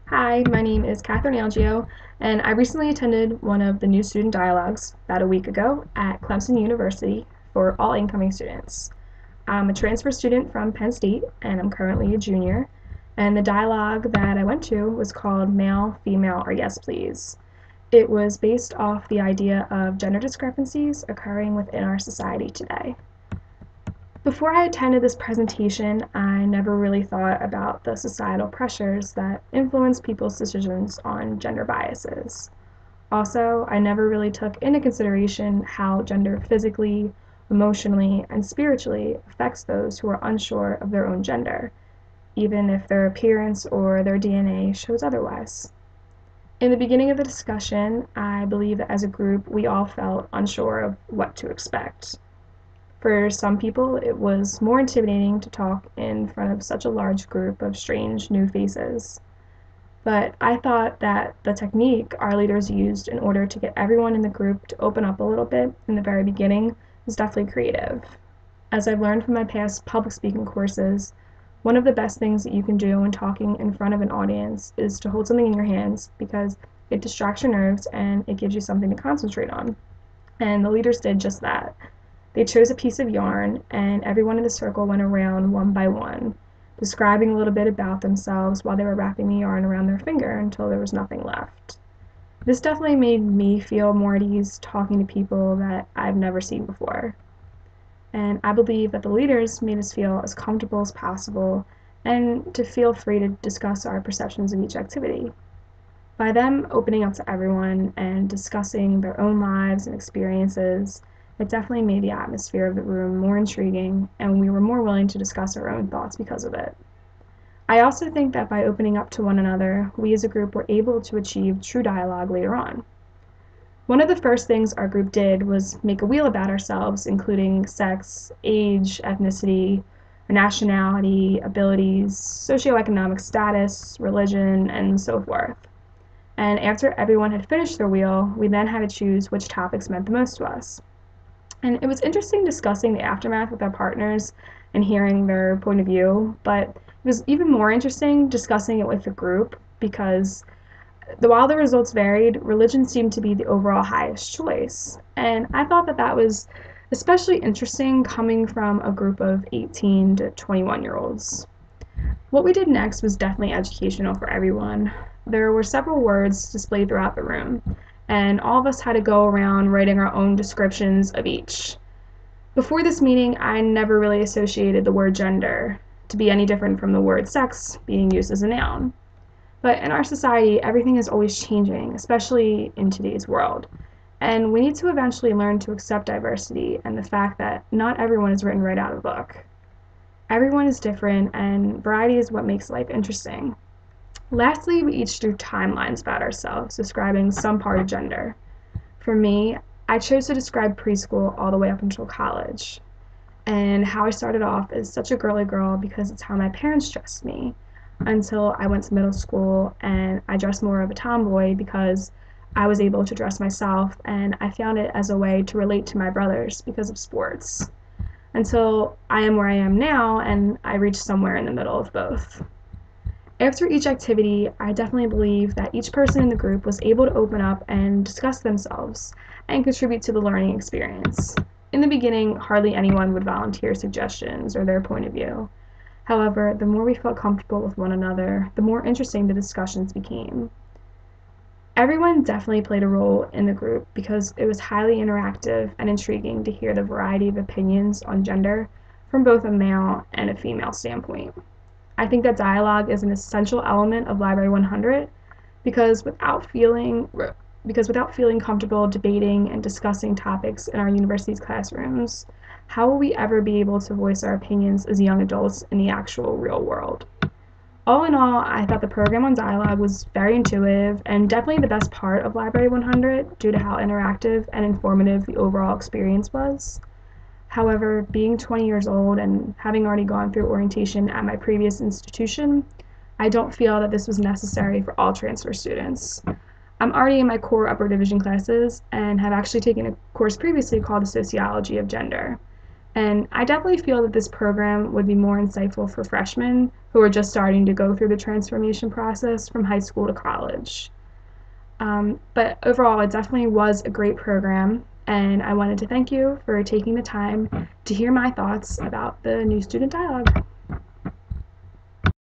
Hi, my name is Catherine Algio, and I recently attended one of the new student dialogues about a week ago at Clemson University for all incoming students. I'm a transfer student from Penn State, and I'm currently a junior. And the dialogue that I went to was called Male, Female, or Yes, Please. It was based off the idea of gender discrepancies occurring within our society today. Before I attended this presentation, I never really thought about the societal pressures that influence people's decisions on gender biases. Also, I never really took into consideration how gender physically, emotionally, and spiritually affects those who are unsure of their own gender, even if their appearance or their DNA shows otherwise. In the beginning of the discussion, I believe that as a group, we all felt unsure of what to expect. For some people, it was more intimidating to talk in front of such a large group of strange new faces. But I thought that the technique our leaders used in order to get everyone in the group to open up a little bit in the very beginning was definitely creative. As I've learned from my past public speaking courses, one of the best things that you can do when talking in front of an audience is to hold something in your hands because it distracts your nerves and it gives you something to concentrate on. And the leaders did just that. They chose a piece of yarn, and everyone in the circle went around one by one, describing a little bit about themselves while they were wrapping the yarn around their finger until there was nothing left. This definitely made me feel more at ease talking to people that I've never seen before. And I believe that the leaders made us feel as comfortable as possible and to feel free to discuss our perceptions of each activity. By them opening up to everyone and discussing their own lives and experiences, it definitely made the atmosphere of the room more intriguing, and we were more willing to discuss our own thoughts because of it. I also think that by opening up to one another, we as a group were able to achieve true dialogue later on. One of the first things our group did was make a wheel about ourselves, including sex, age, ethnicity, nationality, abilities, socioeconomic status, religion, and so forth. And after everyone had finished their wheel, we then had to choose which topics meant the most to us. And it was interesting discussing the aftermath with our partners and hearing their point of view, but it was even more interesting discussing it with the group because while the results varied, religion seemed to be the overall highest choice. And I thought that that was especially interesting coming from a group of 18 to 21-year-olds. What we did next was definitely educational for everyone. There were several words displayed throughout the room, and all of us had to go around writing our own descriptions of each. Before this meeting, I never really associated the word gender to be any different from the word sex being used as a noun. But in our society, everything is always changing, especially in today's world. And we need to eventually learn to accept diversity and the fact that not everyone is written right out of a book. Everyone is different, and variety is what makes life interesting. Lastly, we each drew timelines about ourselves, describing some part of gender. For me, I chose to describe preschool all the way up until college, and how I started off as such a girly girl because it's how my parents dressed me, until I went to middle school and I dressed more of a tomboy because I was able to dress myself and I found it as a way to relate to my brothers because of sports. Until I am where I am now and I reached somewhere in the middle of both. After each activity, I definitely believe that each person in the group was able to open up and discuss themselves and contribute to the learning experience. In the beginning, hardly anyone would volunteer suggestions or their point of view. However, the more we felt comfortable with one another, the more interesting the discussions became. Everyone definitely played a role in the group because it was highly interactive and intriguing to hear the variety of opinions on gender from both a male and a female standpoint. I think that dialogue is an essential element of Library 100 because without feeling comfortable debating and discussing topics in our university's classrooms, how will we ever be able to voice our opinions as young adults in the actual real world? All in all, I thought the program on dialogue was very intuitive and definitely the best part of Library 100 due to how interactive and informative the overall experience was. However, being 20 years old and having already gone through orientation at my previous institution, I don't feel that this was necessary for all transfer students. I'm already in my core upper division classes and have actually taken a course previously called the Sociology of Gender. And I definitely feel that this program would be more insightful for freshmen who are just starting to go through the transformation process from high school to college. But overall, it definitely was a great program, and I wanted to thank you for taking the time to hear my thoughts about the new student dialogue.